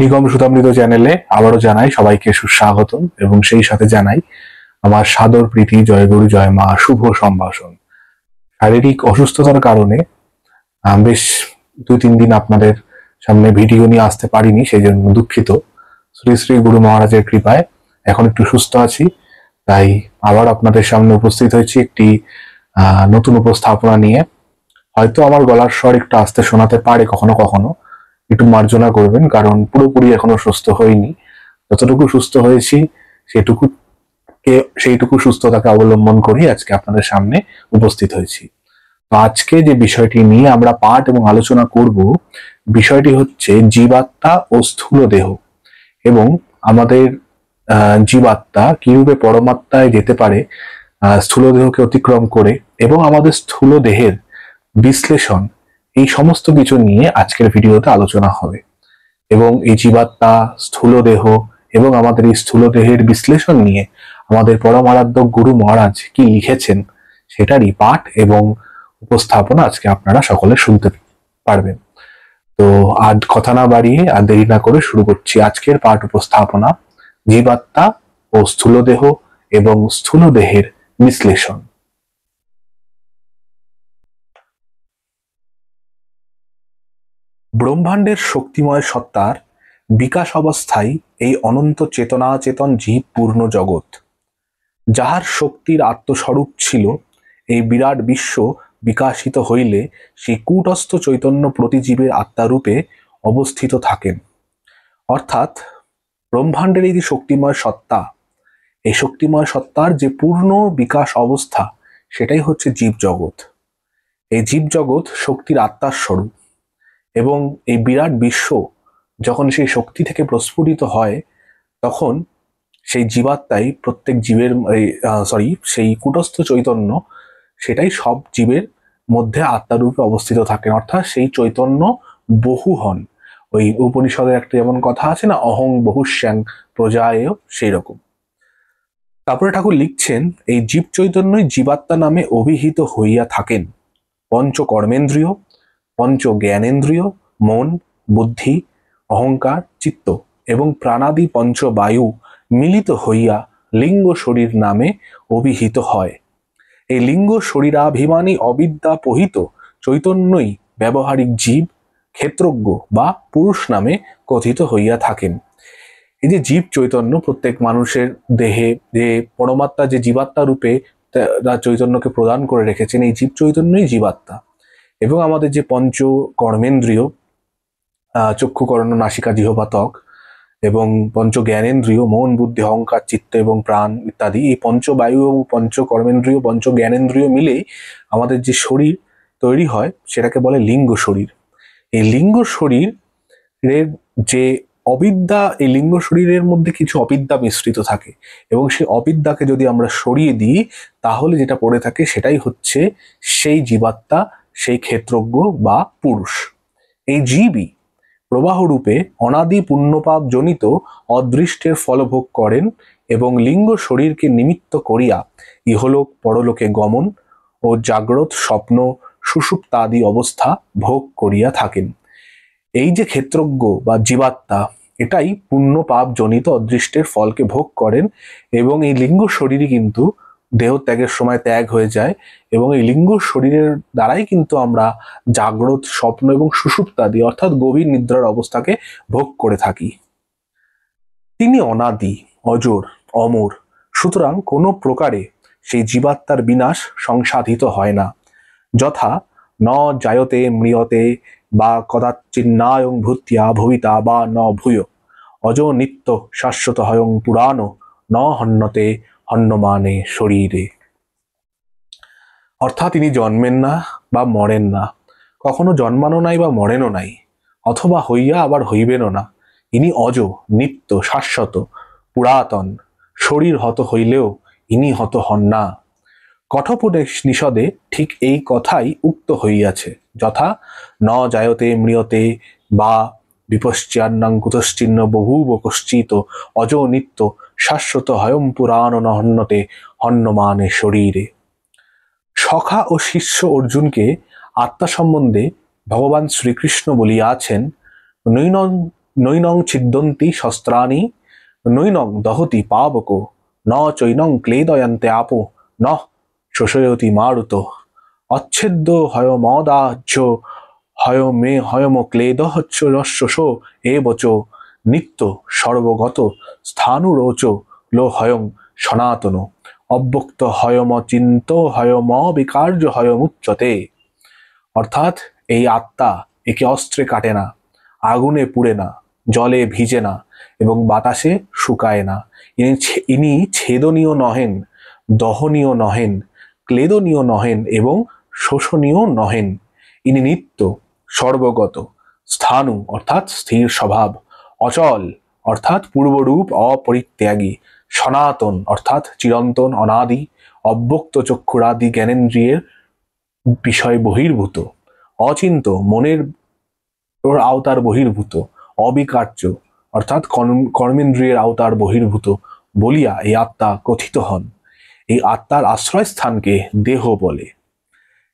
নিগম সুতামৃত চ্যানেলে আবারও জানাই সবাইকে সুস্বাগতম এবং সেই সাথে জানাই আমার সাদর প্রীতি, জয় গুরু জয় মা, শুভ সম্ভাষণ। শারীরিক অসুস্থতার কারণে বেশ 2-3 দিন আপনাদের সামনে ভিডিও নিয়ে আসতে পারিনি, সেই জন্য দুঃখিত। শ্রী শ্রী গুরু মহারাজের কৃপায় এখন একটু সুস্থ আছি, তাই আবার আপনাদের সামনে উপস্থিত হয়েছি একটি নতুন উপস্থাপনা নিয়ে। হয়তো আমার গলার স্বর একটু আস্তে শোনাতে পারে কখনো কখনো, একটু মার্জনা করবেন, কারণ পুরোপুরি এখনো সুস্থ হয়নি। যতটুকু সুস্থ হয়েছি সেইটুকু সুস্থতাকে অবলম্বন করেই আজকে আপনাদের সামনে উপস্থিত হয়েছি। তো আজকে যে বিষয়টি নিয়ে আমরা পাঠ এবং আলোচনা করব, বিষয়টি হচ্ছে জীবাত্মা ও স্থূল দেহ, এবং আমাদের জীবাত্মা কিরূপে পরমাত্মায় যেতে পারে স্থূল দেহকে অতিক্রম করে, এবং আমাদের স্থূল দেহের বিশ্লেষণ, এই সমস্ত কিছু নিয়ে আজকের ভিডিওতে আলোচনা হবে। এবং এই জীবাত্মা, স্থূল দেহ এবং আমাদের এই স্থূল দেহের বিশ্লেষণ নিয়ে আমাদের পরম আরাধ্য গুরু মহারাজ কি লিখেছেন সেটারই পাঠ এবং উপস্থাপনা আজকে আপনারা সকলে শুনতে পারবেন। তো আর কথা না বাড়িয়ে আর দেরি না করে শুরু করছি আজকের পাঠ উপস্থাপনা, জীবাত্মা ও স্থূল দেহ এবং স্থূল দেহের বিশ্লেষণ। ব্রহ্মাণ্ডের শক্তিময় সত্তার বিকাশ অবস্থায় এই অনন্ত চেতনাচেতন জীব পূর্ণ জগৎ, যাহার শক্তির আত্মস্বরূপ ছিল এই বিরাট বিশ্ব, বিকাশিত হইলে সেই কূটস্থ চৈতন্য প্রতিজীবের আত্মারূপে অবস্থিত থাকেন। অর্থাৎ ব্রহ্মাণ্ডের এই যে শক্তিময় সত্তা, এই শক্তিময় সত্তার যে পূর্ণ বিকাশ অবস্থা, সেটাই হচ্ছে জীবজগৎ। এই জীবজগৎ শক্তির আত্মার স্বরূপ, এবং এই বিরাট বিশ্ব যখন সেই শক্তি থেকে প্রস্ফুটিত হয়, তখন সেই জীবাত্মাই প্রত্যেক জীবের সেই কূটস্থ চৈতন্য, সেটাই সব জীবের মধ্যে আত্মারূপে অবস্থিত থাকেন। অর্থাৎ সেই চৈতন্য বহু হন। ওই উপনিষদের একটা যেমন কথা আছে না, অহং বহুশ্যাং প্রজায়েয়, সেই রকম। তারপরে ঠাকুর লিখছেন, এই জীব চৈতন্যই জীবাত্মা নামে অভিহিত হইয়া থাকেন। পঞ্চ কর্মেন্দ্রিয়, পঞ্চ জ্ঞানেন্দ্রিয়, মন, বুদ্ধি, অহংকার, চিত্ত এবং প্রাণাদি পঞ্চ বায়ু মিলিত হইয়া লিঙ্গ শরীর নামে অভিহিত হয়। এই লিঙ্গ শরীরাভিমানী অবিদ্যা পহিত চৈতন্যই ব্যবহারিক জীব, ক্ষেত্রজ্ঞ বা পুরুষ নামে কথিত হইয়া থাকেন। এই যে জীব চৈতন্য, প্রত্যেক মানুষের দেহে যে পরমাত্মা, যে জীবাত্মা রূপে চৈতন্যকে প্রদান করে রেখেছেন, এই জীব চৈতন্যই জীবাত্মা। এবং আমাদের যে পঞ্চ কর্মেন্দ্রিয়, চক্ষু, কর্ণ, নাসিকা, জিহ্বা, ত্বক, এবং পঞ্চ জ্ঞানেন্দ্রিয়, মন, বুদ্ধি, অহংকার, চিত্ত এবং প্রাণ ইত্যাদি, এই পঞ্চবায়ু এবং পঞ্চ কর্মেন্দ্রিয়, পঞ্চ জ্ঞানেন্দ্রিয় মিলেই আমাদের যে শরীর তৈরি হয়, সেটাকে বলে লিঙ্গ শরীর। এই লিঙ্গ শরীরের যে অবিদ্যা, এই লিঙ্গ শরীরের মধ্যে কিছু অবিদ্যা মিশ্রিত থাকে, এবং সেই অবিদ্যাকে যদি আমরা সরিয়ে দিই, তাহলে যেটা পড়ে থাকে সেটাই হচ্ছে সেই জীবাত্মা, সেই ক্ষেত্রজ্ঞ বা পুরুষ। এই জীবই প্রবাহরূপে অনাদি পুণ্যপাপ জনিত অদৃষ্টের ফলভোগ করেন, এবং লিঙ্গ শরীরকে নিমিত্ত করিয়া ইহলোক পরলোকে গমন ও জাগ্রত, স্বপ্ন, সুষুপ্তাদি অবস্থা ভোগ করিয়া থাকেন। এই যে ক্ষেত্রজ্ঞ বা জীবাত্মা, এটাই পুণ্য পাপ জনিত অদৃষ্টের ফলকে ভোগ করেন, এবং এই লিঙ্গ শরীরই কিন্তু দেহ ত্যাগের সময় ত্যাগ হয়ে যায়, এবং এই লিঙ্গ শরীরের দ্বারাই কিন্তু আমরা জাগ্রত, স্বপ্ন এবং সুষুপ্তাদি অর্থাৎ গভীর নিদ্রার অবস্থাকে ভোগ করে থাকি। তিনি অনাদি, অজর, অমর, সুতরাং কোনো প্রকারে সেই জীবাত্মার বিনাশ সংসাধিত হয় না। যথা ন জায়তে ম্রিয়তে বা কদাচিন্নায়ং ভূত্যা ভবিতা বা ন ভূয়, অজ নিত্য শাশ্বত হয়ং পুরাণ, ন হন্যতে হন্যমানে শরীরে। অর্থাৎ তিনি জন্মেন না বা মরেন না, কখনো জন্মানো নাই বা মরেনও নাই, অথবা হইয়া আবার হইবেনও না। ইনি অজ, নিত্য, শাশ্বত, পুরাতন। শরীর হত হইলেও ইনি হত হন না। কঠোপনিষদে ঠিক এই কথাই উক্ত হইয়াছে। যথা ন জায়তে ম্রিয়তে বা বিপশ্চান্নাং কুতশ্চিন্ন বহুব কশ্চিত, অজ নিত্য শাশ্বত হয়ং পুরাণ, ন হন্যতে হন্যমানে শরীরে। সখা ও শিষ্য অর্জুনকে আত্মা সম্বন্ধে ভগবান শ্রীকৃষ্ণ বলিয়াছেন, নৈনং নৈনং ছিদ্যন্তি শস্ত্রাণি নৈনং দহতি পাবকো ন চৈনং ক্লেদয়ন্তে আপো ন শোষয়তি মারুত অচ্ছেদ্য হয়মদাহ্য হয়ম ক্লেদহচ্ছ রস্যস এবচ নিত্য সর্বগত স্থানুরোচ লো হয়ং সনাতন অব্যক্ত হয়ম চিন্ত হয়ম বিকার্য হয়মুচ্যতে। অর্থাৎ এই আত্মা একে অস্ত্রে কাটে না, আগুনে পুড়ে না, জলে ভিজে না এবং বাতাসে শুকায় না। ইনি ছেদনীয় নহেন, দহনীয় নহেন, ক্লেদনীয় নহেন এবং শোষণীয় নহেন। ইনি নিত্য, সর্বগত, স্থাণু অর্থাৎ স্থির স্বভাব, অচল অর্থাৎ পূর্বরূপ অপরিত্যাগী, সনাতন অর্থাৎ চিরন্তন অনাদি, অব্যক্ত চক্ষুরাদি জ্ঞানেন্দ্রিয়ের বিষয় বহির্ভূত, অচিন্ত মনের আওতার বহির্ভূত, অবিকার্য অর্থাৎ কর্মেন্দ্রিয়ের আওতার বহির্ভূত বলিয়া এই আত্মা কথিত হন। এই আত্মার আশ্রয়স্থানকে দেহ বলে।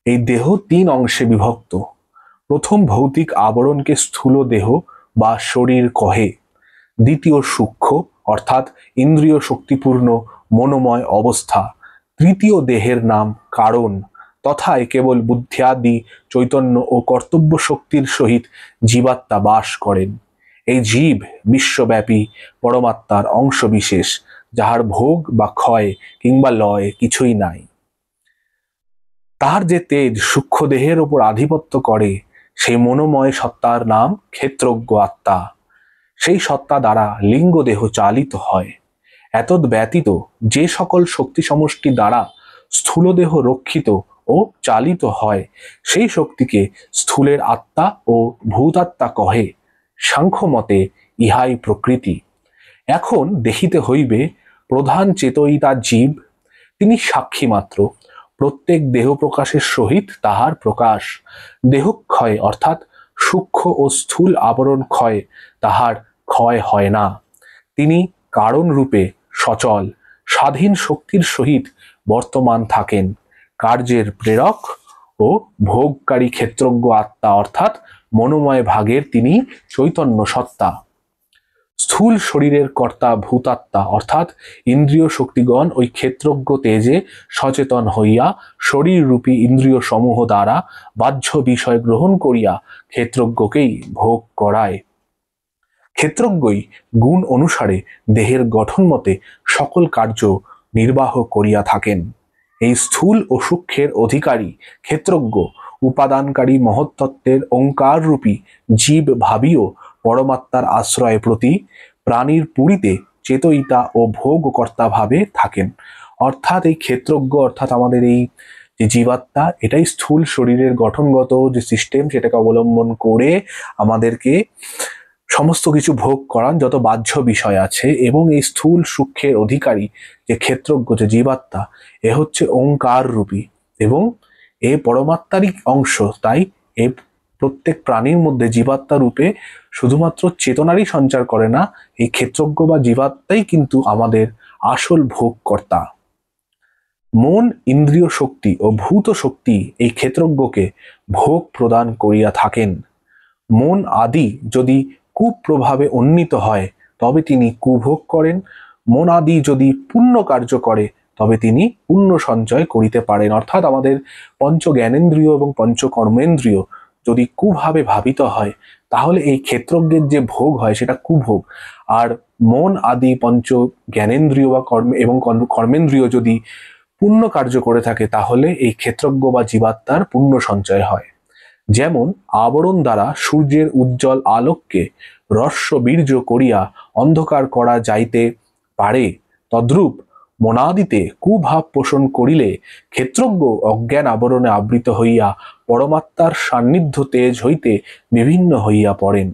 এই দেহ 3 অংশে বিভক্ত। প্রথম ভৌতিক আবরণকে স্থূল দেহ বা শরীর কহে। দ্বিতীয় সূক্ষ্ম অর্থাৎ ইন্দ্রিয় শক্তিপূর্ণ মনোময় অবস্থা। তৃতীয় দেহের নাম কারণ, তথায় কেবল বুদ্ধিয়াদি চৈতন্য ও কর্তব্য শক্তির সহিত জীবাত্মা বাস করেন। এই জীব বিশ্বব্যাপী পরমাত্মার অংশ বিশেষ, যাহার ভোগ বা ক্ষয় কিংবা লয় কিছুই নাই। তার যে তেজ সূক্ষ্ম দেহের ওপর আধিপত্য করে, সেই মনোময় সত্তার নাম ক্ষেত্রজ্ঞ আত্মা। সেই সত্তা দ্বারা লিঙ্গ দেহ চালিত হয়। এতদ ব্যতীত যে সকল শক্তি সমষ্টি দ্বারা স্থূল দেহ রক্ষিত ও চালিত হয়, সেই শক্তিকে স্থূলের আত্মা ও ভূতাত্মা কহে। সাংখ্য মতে ইহাই প্রকৃতি। এখন দেখিতে হইবে প্রধান চেতয়িতা জীব, তিনি সাক্ষী মাত্র। প্রত্যেক দেহ প্রকাশের সহিত তাহার প্রকাশ। দেহক্ষয় অর্থাৎ সূক্ষ্ম ও স্থূল আবরণ ক্ষয় তাহার ক্ষয় হয় না। তিনি কারণ রূপে সচল স্বাধীন শক্তির সহিত বর্তমান থাকেন। কার্যের প্রেরক ও ভোগকারী ক্ষেত্রজ্ঞ আত্মা অর্থাৎ মনোময় ভাগের তিনি চৈতন্য সত্তা। স্থূল শরীরের কর্তা ভূতাত্মা অর্থাৎ ইন্দ্রিয় শক্তিগণ ওই ক্ষেত্রজ্ঞ তেজে সচেতন হইয়া শরীররূপী ইন্দ্রিয় সমূহ দ্বারা বাহ্য বিষয় গ্রহণ করিয়া ক্ষেত্রজ্ঞকেই ভোগ করায়। ক্ষেত্রজ্ঞই গুণ অনুসারে দেহের গঠন মতে সকল কার্য নির্বাহ করিয়া থাকেন। এই স্থূল ও সূক্ষ্মের অধিকারী ক্ষেত্রজ্ঞ উপাদানকারী মহত্তত্ত্বের ওঙ্কার রূপী জীব ভাবিও পরমাত্মার আশ্রয় প্রতি প্রাণীর পুরীতে চেতয়িতা ও ভোগকর্তা ভাবে থাকেন। অর্থাৎ এই ক্ষেত্রজ্ঞ অর্থাৎ আমাদের এই যে জীবাত্মা, এটাই স্থূল শরীরের গঠনগত যে সিস্টেম সেটাকে অবলম্বন করে আমাদেরকে সমস্ত কিছু ভোগ করান যত বাহ্য বিষয় আছে। এবং এই স্থূল সূক্ষ্মের অধিকারী যে ক্ষেত্রজ্ঞ যে জীবাত্মা, এ হচ্ছে ওঙ্কার রূপী এবং এ পরমাত্মারই অংশ। তাই এ প্রত্যেক প্রাণীর মধ্যে জীবাত্মা রূপে শুধুমাত্র চেতনারই সঞ্চার করে না, এই ক্ষেত্রজ্ঞ বা জীবাত্মাই কিন্তু আমাদের আসল ভোগকর্তা। মন, ইন্দ্রিয় শক্তি ও ভূত শক্তি এই ক্ষেত্রজ্ঞকে ভোগ প্রদান করিয়া থাকেন। মন আদি যদি কুপ্রভাবে উন্নীত হয় তবে তিনি কুভোগ করেন। মন আদি যদি পুণ্য কার্য করে তবে তিনি পুণ্য সঞ্চয় করিতে পারেন। অর্থাৎ আমাদের পঞ্চ জ্ঞানেন্দ্রিয় এবং পঞ্চ কর্মেন্দ্রিয় যদি কুভাবে ভাবিত হয় তাহলে এই ক্ষেত্রজ্ঞের যে ভোগ হয় সেটা কুভোগ। আর মন আদি পঞ্চ জ্ঞানেন্দ্রিয় বা কর্মেন্দ্রিয় যদি পুণ্য কার্য করে থাকে তাহলে এই ক্ষেত্রজ্ঞ বা জীবাত্মার পুণ্য সঞ্চয় হয়। যেমন আবরণ দ্বারা সূর্যের উজ্জ্বল আলোককে রস্য বীর্য করিয়া অন্ধকার করা যাইতে পারে, তদ্রূপ মনাদিতে কুভাব পোষণ করিলে ক্ষেত্রজ্ঞ অজ্ঞান আবরণে আবৃত হইয়া পরমাত্মার সান্নিধ্য তেজ হইতে বিভিন্ন হইয়া পড়েন।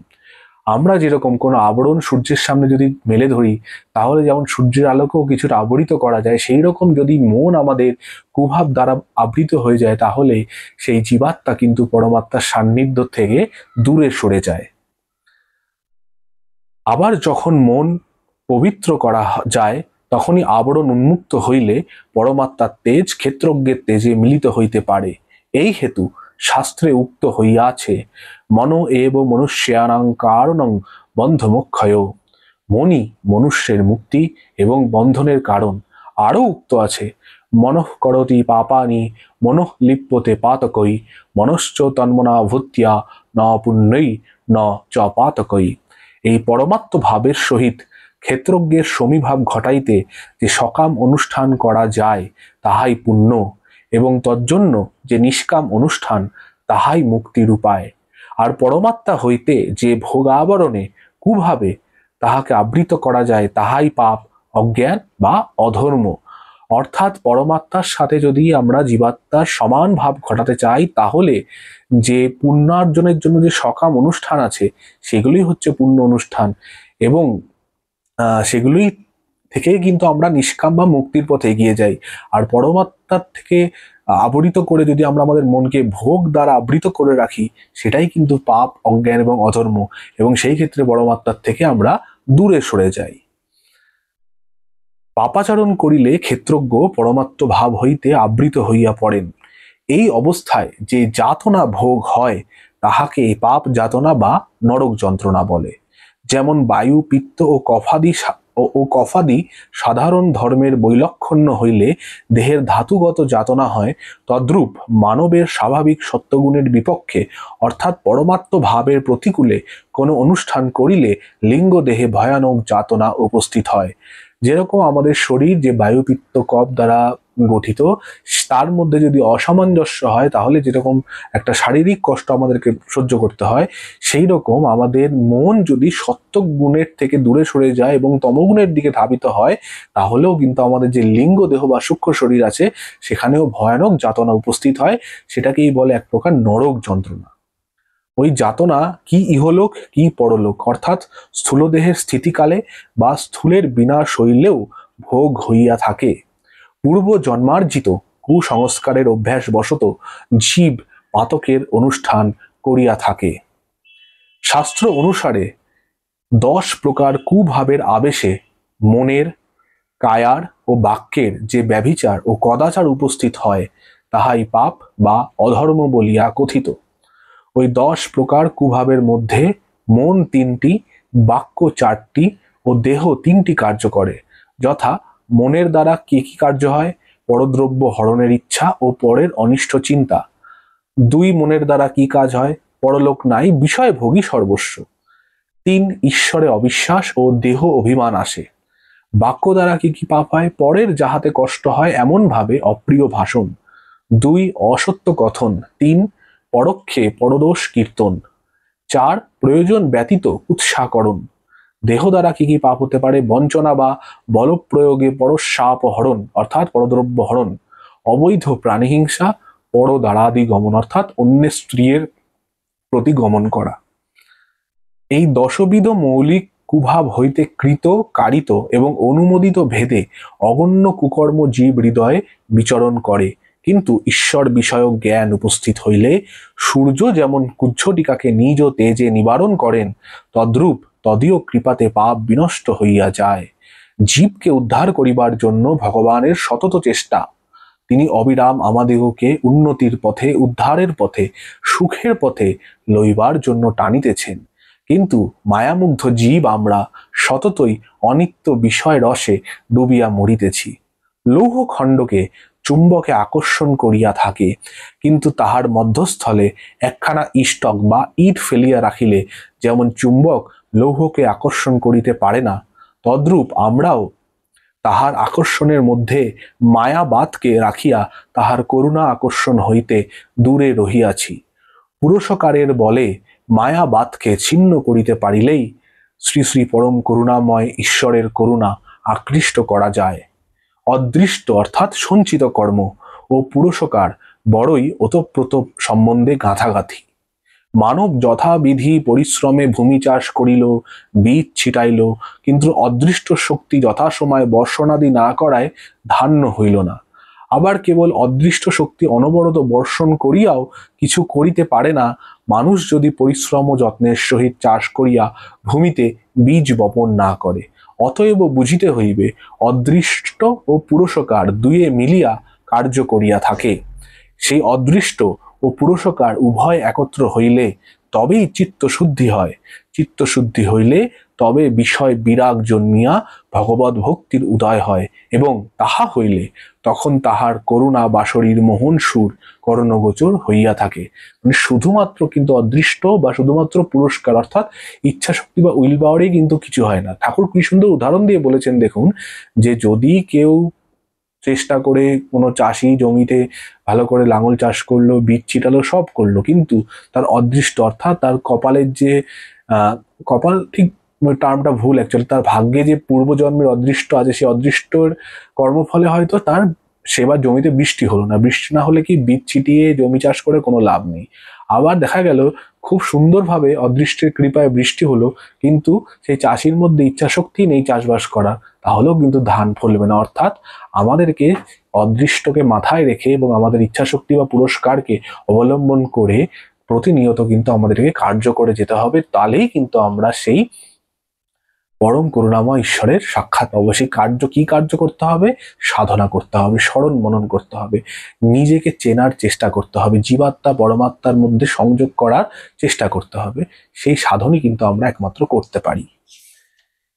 আমরা যেরকম কোনো আবরণ সূর্যের সামনে যদি মেলে ধরি তাহলে যেমন সূর্যের আলোকেও কিছুটা আবরিত করা যায়, সেই রকম যদি মন আমাদের কুভাব দ্বারা আবৃত হয়ে যায় তাহলে সেই জীবাত্মা কিন্তু পরমাত্মার সান্নিধ্য থেকে দূরে সরে যায়। আবার যখন মন পবিত্র করা যায় তখনই আবরণ উন্মুক্ত হইলে পরমাত্মার তেজ ক্ষেত্রজ্ঞের তেজে মিলিত হইতে পারে। এই হেতু শাস্ত্রে উক্ত হইয়াছে, মনো এব মনুষ্যানাং কারণং বন্ধমোক্ষয়। মনি মনুষ্যের মুক্তি এবং বন্ধনের কারণ। আরও উক্ত আছে, মনঃ করতি পাপানি মনঃ লিপ্যতে পাতকই মনশ্চ তন্মনা ভূত্যা ন পুণ্যই ন চ পাতকই। এই পরমাত্ম ভাবের সহিত ক্ষেত্রজ্ঞের সমীভাব ঘটাইতে যে সকাম অনুষ্ঠান করা যায় তাহাই পুণ্য, এবং তজ্জন্য যে নিষ্কাম অনুষ্ঠান তাহাই মুক্তির উপায়। আর পরমাত্মা হইতে যে ভোগাবরণে কুভাবে তাহাকে আবৃত করা যায় তাহাই পাপ, অজ্ঞান বা অধর্ম। অর্থাৎ পরমাত্মার সাথে যদি আমরা জীবাত্মার সমান ভাব ঘটাতে চাই তাহলে যে পুণ্যার্জনের জন্য যে সকাম অনুষ্ঠান আছে সেগুলি হচ্ছে পুণ্য অনুষ্ঠান, এবং সেগুলোই থেকেই কিন্তু আমরা নিষ্কাম বা মুক্তির পথে এগিয়ে যাই। আর পরমাত্মার থেকে আবৃত করে যদি আমরা আমাদের মনকে ভোগ দ্বারা আবৃত করে রাখি সেটাই কিন্তু পাপ, অজ্ঞান এবং অধর্ম, এবং সেই ক্ষেত্রে পরমাত্মার থেকে আমরা দূরে সরে যাই। পাপাচরণ করিলে ক্ষেত্রজ্ঞ পরমাত্ম ভাব হইতে আবৃত হইয়া পড়েন। এই অবস্থায় যে যাতনা ভোগ হয় তাহাকে পাপ যাতনা বা নরক যন্ত্রণা বলে। যেমন বায়ু, পিত্ত ও কফাদি সাধারণ ধর্মের বৈলক্ষণ্য হইলে দেহের ধাতুগত যাতনা হয়, তদ্রূপ মানবের স্বাভাবিক সত্যগুণের বিপক্ষে অর্থাৎ পরমাত্ম ভাবের প্রতিকূলে কোনো অনুষ্ঠান করিলে লিঙ্গ দেহে ভয়ানক যাতনা উপস্থিত হয়। যেরকম আমাদের শরীর যে বায়ু, পিত্ত, কফ দ্বারা গঠিত, তার মধ্যে যদি অসামঞ্জস্য হয় তাহলে যেরকম একটা শারীরিক কষ্ট আমাদেরকে সহ্য করতে হয়, সেই রকম আমাদের মন যদি সত্য গুণের থেকে দূরে সরে যায় এবং তমগুণের দিকে ধাবিত হয় তাহলেও কিন্তু আমাদের যে লিঙ্গ দেহ বা সূক্ষ্ম শরীর আছে সেখানেও ভয়ানক যাতনা উপস্থিত হয়। সেটাকেই বলে এক প্রকার নরক যন্ত্রণা। ওই যাতনা কি ইহলোক কি পরলোক, অর্থাৎ স্থূলদেহের স্থিতিকালে বা স্থূলের বিনাশ হইলেও ভোগ হইয়া থাকে। পূর্ব জন্মার্জিত কুসংস্কারের অভ্যাস বশত জীব পাতকের অনুষ্ঠান করিয়া থাকে। শাস্ত্র অনুসারে 10 প্রকার কুভাবের আবেশে মনের, কায়ার ও বাক্যের যে ব্যভিচার ও কদাচার উপস্থিত হয় তাহাই পাপ বা অধর্ম বলিয়া কথিত। ওই 10 প্রকার কুভাবের মধ্যে মন 3টি, বাক্য 4টি ও দেহ 3টি কার্য করে। যথা মনের দ্বারা কি কি কার্য হয়? পরদ্রব্য হরণের ইচ্ছা ও পরের অনিষ্ট চিন্তা। 2 মনের দ্বারা কি কাজ হয়? পরলোক নাই, বিষয় ভোগী সর্বস্ব। 3 ঈশ্বরে অবিশ্বাস ও দেহ অভিমান আসে। বাক্য দ্বারা কি কি পাপ হয়? পরের যাহাতে কষ্ট হয় এমন ভাবে অপ্রিয় ভাষণ। 2 অসত্য কথন। 3 পরোক্ষে পরদোষ কীর্তন। 4 প্রয়োজন ব্যতীত উৎসাহকরণ। দেহ দ্বারা কি কি পাপ হতে পারে? বঞ্চনা বা বলপ্রয়োগে পরস্যাপহরণ অর্থাৎ পরদ্রব্য হরণ, অবৈধ প্রাণীহিংসা, পরদ্বারাদি গমন অর্থাৎ অন্যের স্ত্রীর প্রতি গমন করা। এই 10বিধ মৌলিক কুভাব হইতে কৃত, কারিত এবং অনুমোদিত ভেদে অগণ্য কুকর্ম জীব হৃদয়ে বিচরণ করে। কিন্তু ঈশ্বর বিষয়ক জ্ঞান উপস্থিত হইলে সূর্য যেমন কুজ্ঝটিকাকে নিজ তেজে নিবারণ করেন তদ্রূপ তদীয় কৃপাতে পাপ বিনষ্ট হইয়া যায়। জীবকে উদ্ধার করিবার জন্য ভগবানের সতত চেষ্টা। তিনি অবিরাম আমাদিগকে উন্নতির পথে, উদ্ধারের পথে, সুখের পথে লইবার জন্য টানিতেছেন। কিন্তু মায়ামুগ্ধ জীব আমরা সততই অনিত্য বিষয় রসে ডুবিয়া মরিতেছি। লৌহ খণ্ডকে চুম্বকে আকর্ষণ করিয়া থাকে, কিন্তু তাহার মধ্যস্থলে একখানা ইষ্টক বা ইট ফেলিয়া রাখিলে যেমন চুম্বক লৌহকে আকর্ষণ করিতে পারে না, তদ্রূপ আমরাও তাহার আকর্ষণের মধ্যে মায়াবাদকে রাখিয়া তাহার করুণা আকর্ষণ হইতে দূরে রহিয়াছি। পুরুষকারের বলে মায়াবাদকে ছিন্ন করিতে পারিলেই শ্রী শ্রী পরম করুণাময় ঈশ্বরের করুণা আকৃষ্ট করা যায়। অদৃষ্ট অর্থাৎ সঞ্চিত কর্ম ও পুরুষকার বড়ই ওতপ্রোত সম্বন্ধে গাঁথাগাঁথি। মানব যথাবিধি পরিশ্রমে ভূমি চাষ করিল, বীজ ছিটাইল, কিন্তু অদৃষ্ট শক্তি যথাসময়ে বর্ষণাদি না করায় ধান্য হইল না। আবার কেবল অদৃষ্ট শক্তি অনবরত বর্ষণ করিয়াও কিছু করিতে পারে না। মানুষ যদি পরিশ্রম ও যত্নের সহিত চাষ করিয়া ভূমিতে বীজ বপন না করে। অতএব বুঝিতে হইবে অদৃষ্ট ও পুরুষকার দুয়ে মিলিয়া কার্য করিয়া থাকে। সেই অদৃষ্ট ও পুরুষকার উভয় একত্র হইলে তবেই চিত্তশুদ্ধি হয়। চিত্তশুদ্ধি হইলে তবে বিষয় বিরাগ জন্মিয়া ভগবত ভক্তির উদয় হয়, এবং তাহা হইলে তখন তাহার করুণা বাসরীর মোহন সুর কর্ণগোচর হইয়া থাকে। মানে শুধুমাত্র কিন্তু অদৃষ্ট বা শুধুমাত্র পুরস্কার অর্থাৎ ইচ্ছা শক্তি বা উইল পাওয়ারই কিন্তু কিছু হয় না। ঠাকুর কি সুন্দর উদাহরণ দিয়ে বলেছেন দেখুন, যে যদি কেউ চেষ্টা করে কোনো চাষি জমিতে ভালো করে লাঙল চাষ করলো, বীজ ছিটালো, সব করলো, কিন্তু তার অদৃষ্ট অর্থাৎ তার কপালের যে কপাল ঠিক টার্মটা ভুল অ্যাকচুয়ালি, তার ভাগ্যে যে পূর্বজন্মের অদৃষ্ট আছে, সেই অদৃষ্টর কর্মফলে হয়তো তার সেবার জমিতে বৃষ্টি হলো না। বৃষ্টি না হলে কি বীজ ছিটিয়ে জমি চাষ করে কোনো লাভ নেই। আবার দেখা গেল খুব সুন্দরভাবে অদৃষ্টের কৃপায় বৃষ্টি হলো, কিন্তু সেই চাষির মধ্যে ইচ্ছা শক্তি নেই চাষবাস করা, তাহলেও কিন্তু ধান ফলবে না। অর্থাৎ আমাদেরকে অদৃষ্টকে মাথায় রেখে এবং আমাদের ইচ্ছা শক্তি বা পুরস্কারকে অবলম্বন করে প্রতিনিয়ত কিন্তু আমাদেরকে কার্য করে যেতে হবে। তাহলেই কিন্তু আমরা সেই পরম করুণাময় ঈশ্বরের সাক্ষাৎ পাবো। সেই কার্য কি কার্য করতে হবে? সাধনা করতে হবে, স্মরণ মনন করতে হবে, নিজেকে চেনার চেষ্টা করতে হবে, জীবাত্মা পরমাত্মার মধ্যে সংযোগ করার চেষ্টা করতে হবে। সেই সাধনই কিন্তু আমরা একমাত্র করতে পারি।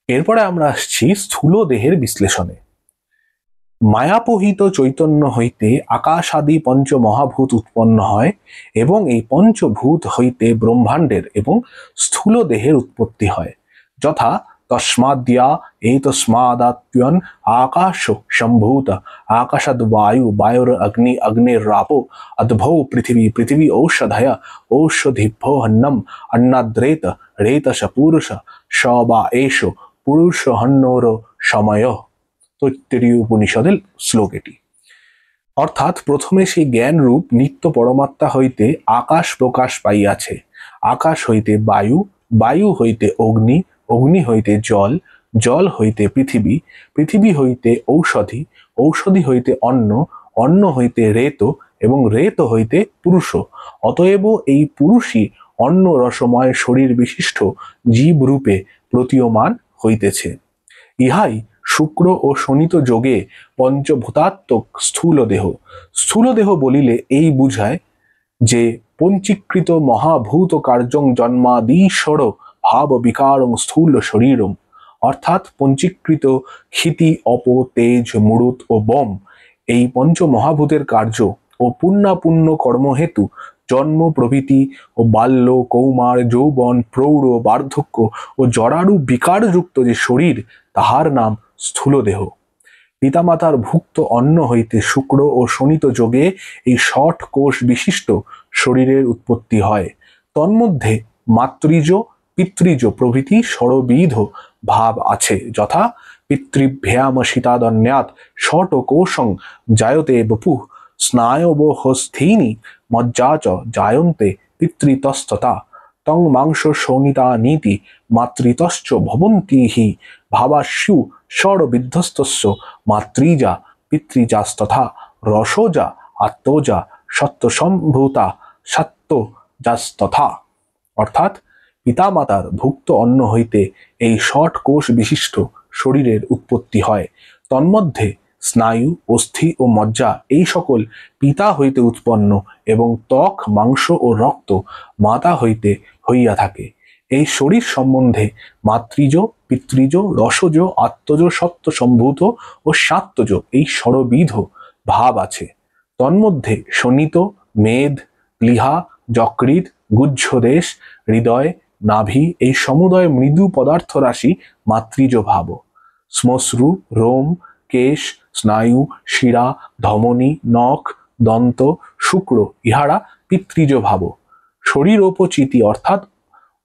এরপরে আমরা আসছি স্থূল দেহের বিশ্লেষণে। মায়াপোহিত চৈতন্য হইতে আকাশাদি পঞ্চ মহাভূত উৎপন্ন হয়, এবং এই পঞ্চভূত হইতে ব্রহ্মাণ্ডের এবং স্থূল দেহের উৎপত্তি হয়। যথা তস্মাদ্যা এতস্মাদাত্ম্যন আকাশ সম্ভূত, আকাশাদ বায়ু, বায়ুর অগ্নি, অগ্নিরাপো, অদ্ভৌ পৃথিবী, পৃথিবী ঔষধয়, ঔষধিভ্যো হন্নম, অন্নাদ্রেত, রেতস পুরুষ, স বা এষ পুরুষ হন্নোর সময়। তৈত্তরীয় উপনিষদের শ্লোক এটি। অর্থাৎ প্রথমে সেই জ্ঞান রূপ নিত্য পরমাত্মা হইতে আকাশ প্রকাশ পাইয়াছে, আকাশ হইতে বায়ু, বায়ু হইতে অগ্নি, অগ্নি হইতে জল, জল হইতে পৃথিবী, পৃথিবী হইতে ঔষধি, ঔষধি হইতে অন্ন, অন্ন হইতে রেত, এবং রেত হইতে পুরুষ। অতএব এই পুরুষই অন্ন রসময় শরীর বিশিষ্ট জীব রূপে প্রতীয়মান হইতেছে। ইহাই শুক্র ও শনিত যোগে পঞ্চভূতাত্মক স্থূল দেহ। স্থূল দেহ বলিলে এই বুঝায় যে পঞ্চীকৃত মহাভূত কার্যং জন্মাদিশ্বর ভাব বিকারং স্থূল শরীরম, অর্থাৎ পঞ্চীকৃত ক্ষিতি, অপ, তেজ, মূরত ও বম, এই পঞ্চ মহাভূতের কার্য ও পুণ্যাপুণ্য কর্মহেতু জন্ম প্রভৃতি ও বাল্য, কৌমার, যৌবন, প্রৌঢ়, বার্ধক্য ও জরারু বিকারযুক্ত যে শরীর, তাহার নাম স্থূল দেহ। পিতামাতার ভুক্ত অন্ন হইতে শুক্র ও শনিত যোগে এই ৬০ কোষ বিশিষ্ট শরীরের উৎপত্তি হয়। তন্মধ্যে মাতৃজ, পিতৃজ প্রভৃতি ষড়বিধ ভাব আছে। যথা পিতৃভ্যাম শীতাদন্যাৎ ষট কোশং জায়তে বপুঃ, স্নায়বহস্থিনি মজ্জা চ জায়ন্তে পিতৃতস্ততা, তং মাংস শোণিতা নীতি মাতৃতশ্চ ভবন্তি হি ভাবাস্যু ষড়বিধ্বস্তস্য মাতৃজা পিতৃজাস্তথা রসোজা আত্মজা সত্যসম্ভূতা সত্যজাস্তথা। অর্থাৎ পিতামাতার ভুক্ত অন্ন হইতে এই ৬০ কোষ বিশিষ্ট শরীরের উৎপত্তি হয়। তন্মধ্যে স্নায়ু, অস্থি ও মজ্জা এই সকল পিতা হইতে উৎপন্ন, এবং ত্বক, মাংস ও রক্ত মাতা হইতে হইয়া থাকে। এই শরীর সম্বন্ধে মাতৃজ, পিতৃজ, রসজ, আত্মজ, সত্য সম্ভূত ও সাত্তজ এই ষড়বিধ ভাব আছে। তন্মধ্যে শোণিত, মেদ, প্লীহা, যকৃৎ, গুহ্যদেশ, হৃদয়, নাভি এই সমুদয় মৃদু পদার্থ রাশি মাতৃজ ভাব। শ্মশ্রু, রোম, কেশ, স্নায়ু, শিরা, ধমনী, নখ, দন্ত, শুক্র ইহারা পিতৃজ ভাব। শরীরোপচিতি অর্থাৎ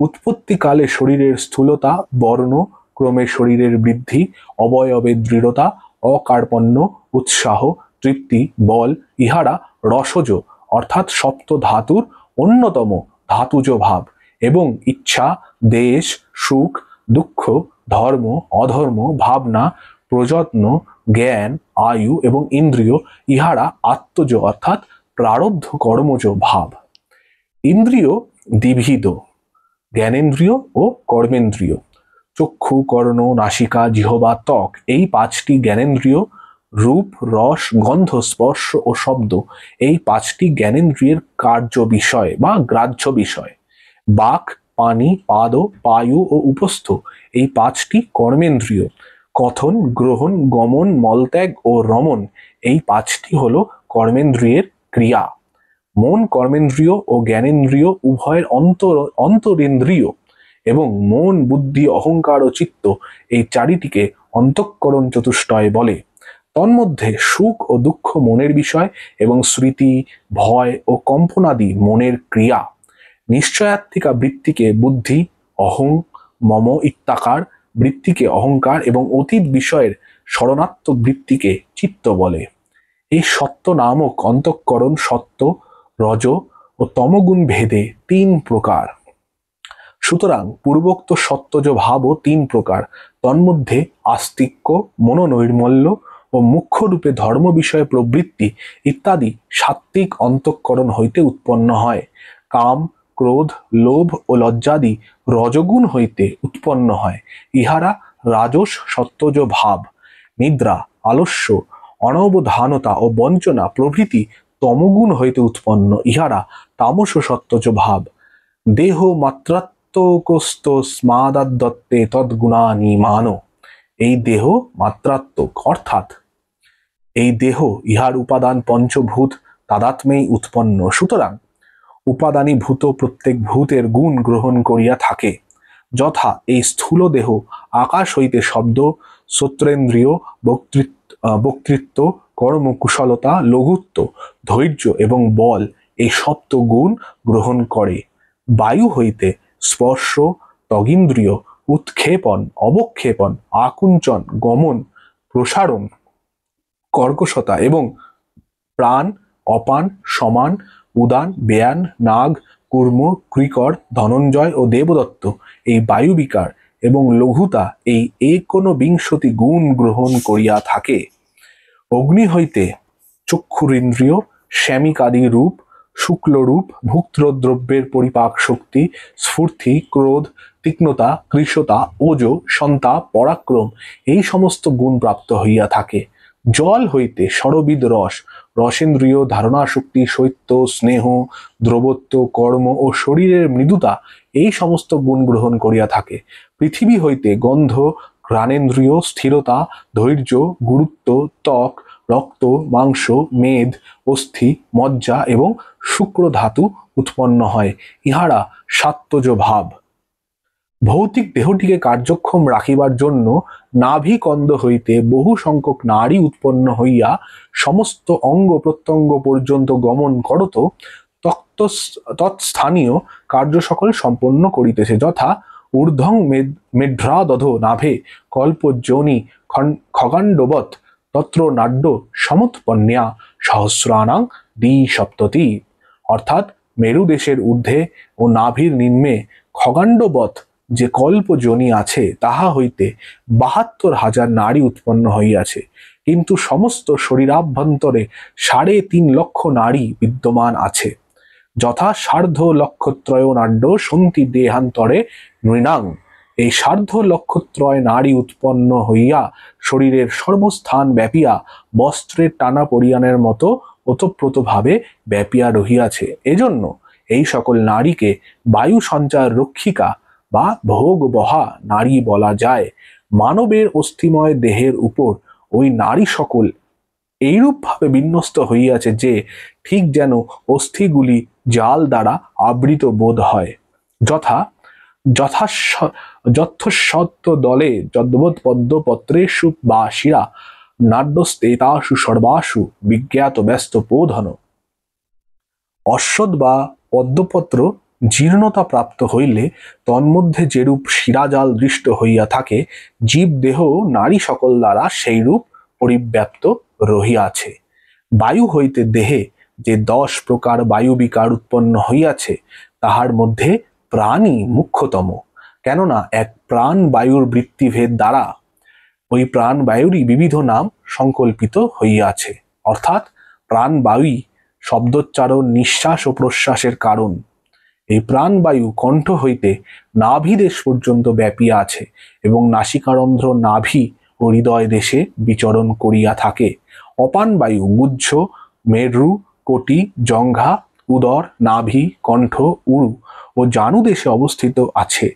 উৎপত্তিকালে শরীরের স্থূলতা, বর্ণ, ক্রমে শরীরের বৃদ্ধি, অবয়বের দৃঢ়তা, অকার্পণ্য, উৎসাহ, তৃপ্তি, বল ইহারা রসজ অর্থাৎ সপ্ত ধাতুর অন্যতম ধাতুজ ভাব। এবং ইচ্ছা, দেশ, সুখ, দুঃখ, ধর্ম, অধর্ম, ভাবনা, প্রযত্ন, জ্ঞান, আয়ু এবং ইন্দ্রিয় ইহারা আত্মজ অর্থাৎ প্রারব্ধ কর্মজ ভাব। ইন্দ্রিয় দ্বিবিধ, জ্ঞানেন্দ্রিয় ও কর্মেন্দ্রিয়। চক্ষু, কর্ণ, নাসিকা, জিহ্বা, ত্বক এই ৫টি জ্ঞানেন্দ্রিয়, রূপ, রস, গন্ধ, স্পর্শ ও শব্দ এই ৫টি জ্ঞানেন্দ্রিয়ের কার্য বিষয় বা গ্রাহ্য বিষয়। বাক, পানি, পাদ, পায়ু ও উপস্থ এই 5টি কর্মেন্দ্রিয়। কথন, গ্রহণ, গমন, মলত্যাগ ও রমণ এই 5টি হলো কর্মেন্দ্রিয়ের ক্রিয়া। মন কর্মেন্দ্রিয় ও জ্ঞানেন্দ্রিয় উভয়ের অন্তরেন্দ্রিয় এবং মন, বুদ্ধি, অহংকার ও চিত্ত এই 4টিকে অন্তঃকরণ চতুষ্টয় বলে। তন্মধ্যে সুখ ও দুঃখ মনের বিষয় এবং স্মৃতি, ভয় ও কম্পনাদি মনের ক্রিয়া। নিশ্চয়াত্মিকা বৃত্তিকে বুদ্ধি, অহং, মম ইত্যাকার বৃত্তিকে অহংকার এবং অতীত বিষয়ের স্মরণাত্মক বৃত্তিকে চিত্ত বলে। এই সত্য নামক অন্তঃকরণ সত্য, রজ ও তমগুণ ভেদে 3 প্রকার। সুতরাং পূর্বোক্ত সত্যজ ভাবও 3 প্রকার। তন্মধ্যে আস্তিক্য, মনোনৈর্মল্য ও মুখ্যরূপে ধর্ম বিষয়ে প্রবৃত্তি ইত্যাদি সাত্ত্বিক অন্তঃকরণ হইতে উৎপন্ন হয়। কাম, ক্রোধ, লোভ ও লজ্জাদি রজগুণ হইতে উৎপন্ন হয়। ইহারা রাজস সত্যজ ভাব। নিদ্রা, আলস্য, অনবধানতা ও বঞ্চনা প্রভৃতি তমগুণ হইতে উৎপন্ন। ইহারা তামস সত্যজ ভাব। দেহ মাত্রাত্মকস্ত স্মাদাদ্দত্তে তদ্গুণানি মানো। এই দেহ মাত্রাত্মক, অর্থাৎ এই দেহ ইহার উপাদান পঞ্চভূত তাদাত্মেই উৎপন্ন। সুতরাং উপাদানীভূত প্রত্যেক ভূতের গুণ গ্রহণ করিয়া থাকে। যথা এই স্থূল দেহ আকাশ হইতে শব্দ, শ্রোত্রেন্দ্রিয়, বক্তৃত্ব, কর্ম, কুশলতা, লঘুত্ব, ধৈর্য এবং বল এই সপ্ত গুণ গ্রহণ করে। বায়ু হইতে স্পর্শ, ত্বগীন্দ্রিয়, উৎক্ষেপণ, অবক্ষেপণ, আকুঞ্চন, গমন, প্রসারণ, কর্কশতা এবং প্রাণ, অপান, সমান, উদান, বেয়ান, নাগ, কুর্ম, ক্রিকর, ধনঞ্জয় ও দেবদত্ত এই বায়ু বিকার এবং লঘুতা এই 51 গুণ গ্রহণ করিয়া থাকে। অগ্নি হইতে চক্ষুরিন্দ্রিয়, শ্যামিকাদি রূপ, শুক্লরূপ, ভুক্তদ্রব্যের পরিপাক শক্তি, স্ফূর্তি, ক্রোধ, তীক্ষ্ণতা, কৃশতা, ওজ, সন্তাপ, পরাক্রম এই সমস্ত গুণ প্রাপ্ত হইয়া থাকে। জল হইতে ষড়বিধ রস, রসেন্দ্রিয়, ধারণা শক্তি, শৈত্য, স্নেহ, দ্রবত্ব, কর্ম ও শরীরের মৃদুতা এই সমস্ত গুণ গ্রহণ করিয়া থাকে। পৃথিবী হইতে গন্ধ, ঘ্রাণেন্দ্রিয়, স্থিরতা, ধৈর্য, গুরুত্ব, ত্বক, রক্ত, মাংস, মেদ, অস্থি, মজ্জা এবং শুক্র ধাতু উৎপন্ন হয়। ইহারা সাত্ত্বজ ভাব। ভৌতিক দেহটিকে কার্যক্ষম রাখিবার জন্য নাভিকন্দ হইতে বহু সংখ্যক নাড়ী উৎপন্ন হইয়া সমস্ত অঙ্গ প্রত্যঙ্গ পর্যন্ত গমন করত তৎস্থানীয় কার্য সকল সম্পন্ন করিতেছে। যথা ঊর্ধ্বং মেঢ্রাদধো নাভে কল্পযোনি খগাণ্ডবৎ তত্র নাড্য সমুৎপন্যা সহস্রাণাং দ্বিসপ্ততি। অর্থাৎ মেরু দেশের ঊর্ধ্বে ও নাভির নিম্নে খগাণ্ডবৎ যে কল্পযোনি আছে তাহা হইতে 72,000 নাড়ী উৎপন্ন হইয়াছে, কিন্তু সমস্ত শরীরাভ্যন্তরে 3.5 লক্ষ নাড়ী বিদ্যমান আছে। যথা সার্ধ লক্ষত্রয় নাড্য সন্তি দেহান্তরে নৃণাং। এই সার্ধ লক্ষত্রয় নাড়ী উৎপন্ন হইয়া শরীরের সর্বস্থান ব্যাপিয়া বস্ত্রের টানা পরিয়ানের মতো ওতপ্রোতভাবে ব্যাপিয়া রহিয়াছে। এজন্য এই সকল নারীকে বায়ু সঞ্চার রক্ষিকা বা ভোগ বহা নারী বলা যায়। মানবের অস্থিময় দেহের উপর ওই নারী সকল এইরূপভাবে বিন্যস্ত হইয়াছে যে ঠিক যেন অস্থিগুলি জাল দ্বারা আবৃত বোধ হয়। যথসত্য দলে যদ্বৎ পদ্ম পত্রেষু বা শিরা নাড্যস্তেতাসু সর্বাসু বিজ্ঞাত ব্যস্ত পোধন। অশ্বৎ বা পদ্মপত্র জীর্ণতা প্রাপ্ত হইলে তন্মধ্যে যেরূপ শিরাজাল দৃষ্ট হইয়া থাকে, জীবদেহ নারী সকল দ্বারা সেইরূপ পরিব্যাপ্ত রহিয়াছে। বায়ু হইতে দেহে যে 10 প্রকার বায়ু বিকার উৎপন্ন হইয়াছে তাহার মধ্যে প্রাণই মুখ্যতম। কেননা এক প্রাণ বায়ুর বৃত্তিভেদ দ্বারা ওই প্রাণ বায়ুরই বিবিধ নাম সংকল্পিত হইয়াছে। অর্থাৎ প্রাণবায়ুই শব্দোচ্চারণ, নিঃশ্বাস ও প্রশ্বাসের কারণ। এই প্রাণবায়ু কণ্ঠ হইতে নাভিদেশ পর্যন্ত ব্যাপিয়া আছে এবং নাসিকারন্ধ্র, নাভি ও হৃদয় দেশে বিচরণ করিয়া থাকে। অপান বায়ু গুহ্য, মেরু, কোটি, জঙ্ঘা, উদর, নাভি, কণ্ঠ, উরু ও জানুদেশে অবস্থিত আছে।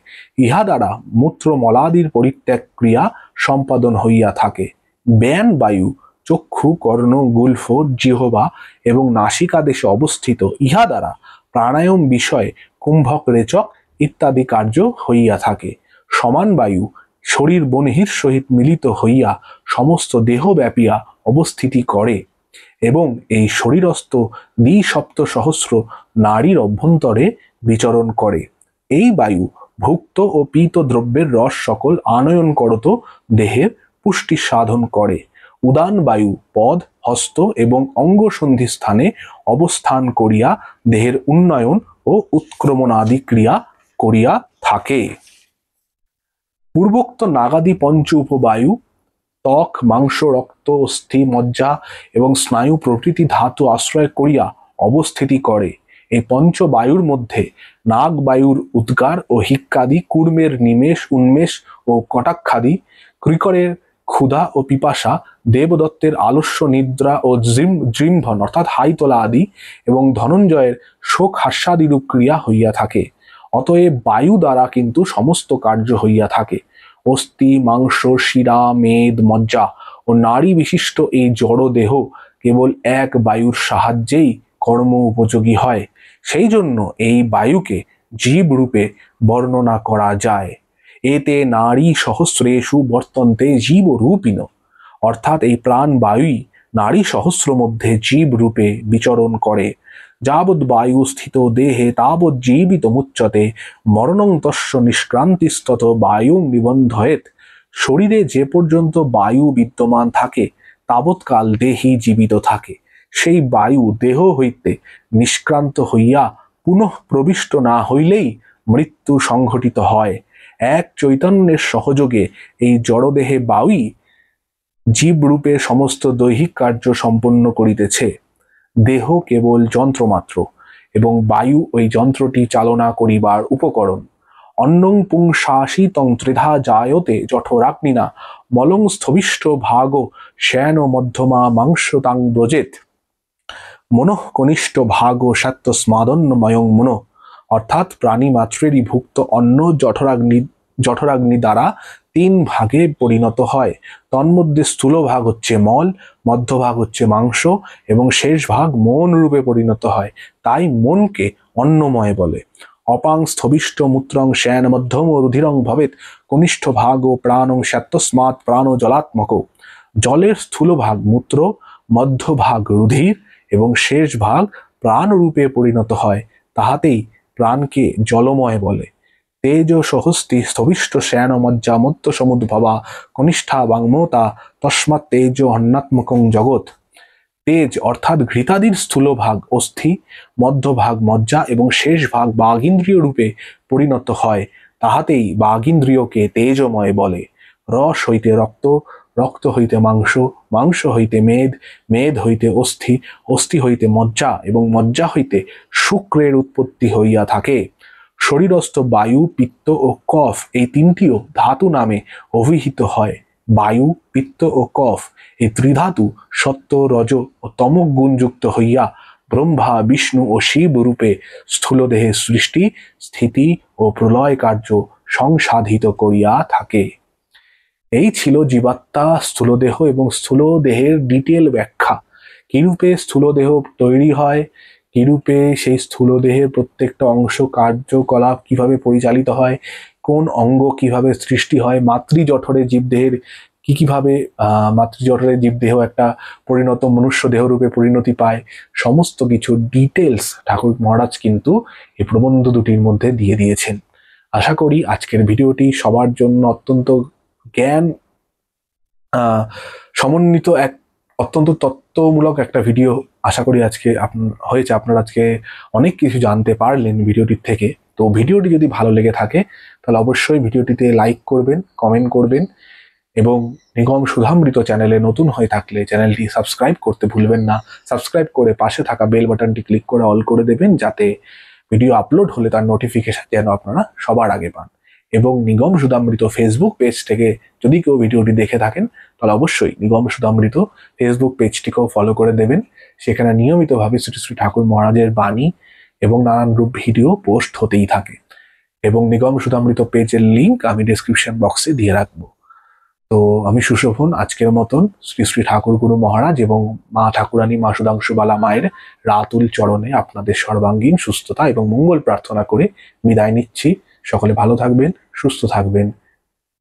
ইহা দ্বারা মূত্র মলাদির পরিত্যাগ ক্রিয়া সম্পাদন হইয়া থাকে। ব্যান বায়ু চক্ষু, কর্ণ, গুল্ফ, জিহ্বা এবং নাসিকা দেশে অবস্থিত। ইহা দ্বারা প্রাণায়াম বিষয়, কুম্ভক, রেচক ইত্যাদি কার্য হইয়া থাকে। সমান বায়ু শরীর বহ্নির সহিত মিলিত হইয়া সমস্ত দেহ ব্যাপিয়া অবস্থিতি করে এবং এই শরীরস্থ দ্বিসপ্ত সহস্র নারীর অভ্যন্তরে বিচরণ করে। এই বায়ু ভুক্ত ও পীত দ্রব্যের রস সকল আনয়ন করত দেহের পুষ্টি সাধন করে। উদান বায়ু পদ, হস্ত এবং অঙ্গসন্ধি স্থানে অবস্থান করিয়া দেহের উন্নয়ন ও উৎক্রমণাদি ক্রিয়া করিয়া থাকে। পূর্বোক্ত নাগাদি পঞ্চ উপবায়ু ত্বক, মাংস, রক্ত, অস্থি, মজ্জা এবং স্নায়ু প্রভৃতি ধাতু আশ্রয় করিয়া অবস্থিতি করে। এই পঞ্চ বায়ুর মধ্যে নাগ বায়ুর উদ্গার ও হিক্কাদি, কুর্মের নিমেষ, উন্মেষ ও কটাক্ষাদি, কৃকরের ক্ষুধা ও পিপাসা, দেবদত্তের আলস্য, নিদ্রা ও জৃম্ভন অর্থাৎ হাইতোলা আদি এবং ধনঞ্জয়ের শোক হাস্যাদিরূপ ক্রিয়া হইয়া থাকে। অতএব বায়ু দ্বারা কিন্তু সমস্ত কার্য হইয়া থাকে। অস্থি, মাংস, শিরা, মেদ, মজ্জা ও নারী বিশিষ্ট এই জড় দেহ কেবল এক বায়ুর সাহায্যেই কর্ম উপযোগী হয়। সেই জন্য এই বায়ুকে জীব রূপে বর্ণনা করা যায়। এতে নারী সহস্রেষু বর্তন্তে জীব রূপিণ, অর্থাৎ এই প্রাণ বায়ুই নারী সহস্র মধ্যে জীব রূপে বিচরণ করে। যাবৎ বায়ু স্থিত দেহে তাবৎ জীবিত মুচ্যতে, মরণং তস্য নিষ্ক্রান্তিস্তত বায়ু নিবন্ধয়েত। শরীরে যে পর্যন্ত বায়ু বিদ্যমান থাকে তাবৎকাল দেহি জীবিত থাকে। সেই বায়ু দেহ হইতে নিষ্ক্রান্ত হইয়া পুনঃ প্রবিষ্ট না হইলেই মৃত্যু সংঘটিত হয়। এক চৈতন্যের সহযোগে এই জড়দেহে বায়ুই জীবরূপে সমস্ত দৈহিক কার্য সম্পন্ন করিতেছে। দেহ কেবল যন্ত্রমাত্র এবং বায়ু ওই যন্ত্রটি চালনা করিবার উপকরণ। অন্নং পুংসাশিতং ত্রিধা জায়তে জঠরাগ্নিনা, মলং স্থবিষ্ট ভাগ শ্যান মধ্যমা মাংসতাং ব্রজেত। মনঃ কনিষ্ঠ ভাগ স্মাদন্নময়ং মনো, অর্থাৎ প্রাণী মাত্রেরই ভুক্ত অন্ন জঠরাগ্নি দ্বারা 3 ভাগে পরিণত হয়। তন্মধ্যে স্থূল ভাগ হচ্ছে মল, মধ্যভাগ হচ্ছে মাংস এবং শেষ ভাগ মন রূপে পরিণত হয়। তাই মনকে অন্নময় বলে। অপাং স্থবিষ্ট মূত্রং শ্যান মধ্যম রুধিরং ভবেত, কনিষ্ঠ ভাগ ও প্রাণং স্যাত্তস্মাৎ প্রাণ জলাত্মক। জলের স্থূল ভাগ মূত্র, মধ্যভাগ রুধির এবং শেষ ভাগ প্রাণ রূপে পরিণত হয়, তাহাতেই প্রাণকে জলময় বলে। তেজ সহস্তি স্থবিষ্ট শ্যান মজ্জা মত্ত সমুদ্ভবা, কনিষ্ঠা বাংমতা তস্মাৎ তেজ অন্নাত্মকং জগৎ। তেজ অর্থাৎ ঘৃতাদির স্থূল ভাগ অস্থি, মধ্যভাগ মজ্জা এবং শেষ ভাগ বাগিন্দ্রিয় রূপে পরিণত হয়, তাহাতেই বাগিন্দ্রিয়কে তেজময় বলে। রস হইতে রক্ত, রক্ত হইতে মাংস, মাংস হইতে মেদ, মেদ হইতে অস্থি, অস্থি হইতে মজ্জা এবং মজ্জা হইতে শুক্রের উৎপত্তি হইয়া থাকে। শরীরস্থ বায়ু, পিত্ত ও কফ এই 3টিও ধাতু নামে অভিহিত হয়। বায়ু, পিত্ত ও কফ এই ত্রিধাতু সত্য, রজ ও তম গুণযুক্ত হইয়া ব্রহ্মা, বিষ্ণু ও শিব রূপে স্থূল দেহের সৃষ্টি, স্থিতি ও প্রলয় কার্য সংসাধিত করিয়া থাকে। এই ছিল জীবাত্মা, স্থূলদেহ এবং স্থূল দেহের ডিটেল ব্যাখ্যা। কিরূপে স্থূলদেহ তৈরি হয়, কিরূপে সেই স্থূল দেহের প্রত্যেকটা অংশ কার্যকলাপ কিভাবে পরিচালিত হয়, কোন অঙ্গ কিভাবে সৃষ্টি হয়, মাতৃজঠরে জীবদেহের কিভাবে মাতৃজঠরে জীবদেহ একটা পরিণত মনুষ্য দেহ রূপে পরিণতি পায়, সমস্ত কিছু ডিটেলস ঠাকুর মহারাজ কিন্তু এই প্রবন্ধ দুটির মধ্যে দিয়ে দিয়েছেন। আশা করি আজকের ভিডিওটি সবার জন্য অত্যন্ত জ্ঞান সমন্বিত এক অত্যন্ত তত্ত্বমূলক একটা ভিডিও আশা করি আজকে হয়েছে। আপনারা আজকে অনেক কিছু জানতে পারলেন ভিডিওটির থেকে। তো ভিডিওটি যদি ভালো লেগে থাকে তাহলে অবশ্যই ভিডিওটিতে লাইক করবেন, কমেন্ট করবেন এবং নিগম সুধামৃত চ্যানেলে নতুন হয়ে থাকলে চ্যানেলটি সাবস্ক্রাইব করতে ভুলবেন না। সাবস্ক্রাইব করে পাশে থাকা বেল বাটনটি ক্লিক করে অল করে দেবেন, যাতে ভিডিও আপলোড হলে তার নোটিফিকেশন যেন আপনারা সবার আগে পান। এবং নিগম সুধামৃত ফেসবুক পেজ থেকে যদি কেউ ভিডিওটি দেখে থাকেন তাহলে অবশ্যই নিগম সুধামৃত ফেসবুক পেজটিকেও ফলো করে দেবেন। সেখানে নিয়মিতভাবে শ্রী শ্রী ঠাকুর মহারাজের বাণী এবং নানান রূপ ভিডিও পোস্ট হতেই থাকে। এবং নিগম সুধামৃত পেজের লিংক আমি ডেসক্রিপশন বক্সে দিয়ে রাখবো। তো আমি সুশোভন আজকের মতন শ্রী শ্রী ঠাকুর গুরু মহারাজ এবং মা ঠাকুরানী মা সুধাংশুবালা মায়ের রাতুল চরণে আপনাদের সর্বাঙ্গীন সুস্থতা এবং মঙ্গল প্রার্থনা করে বিদায় নিচ্ছি। সকলে ভালো থাকবেন, সুস্থ থাকবেন।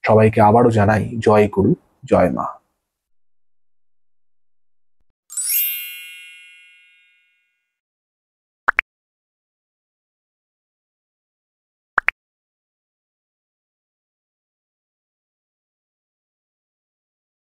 সবাইকে আবারও জানাই জয় গুরু, জয় মা।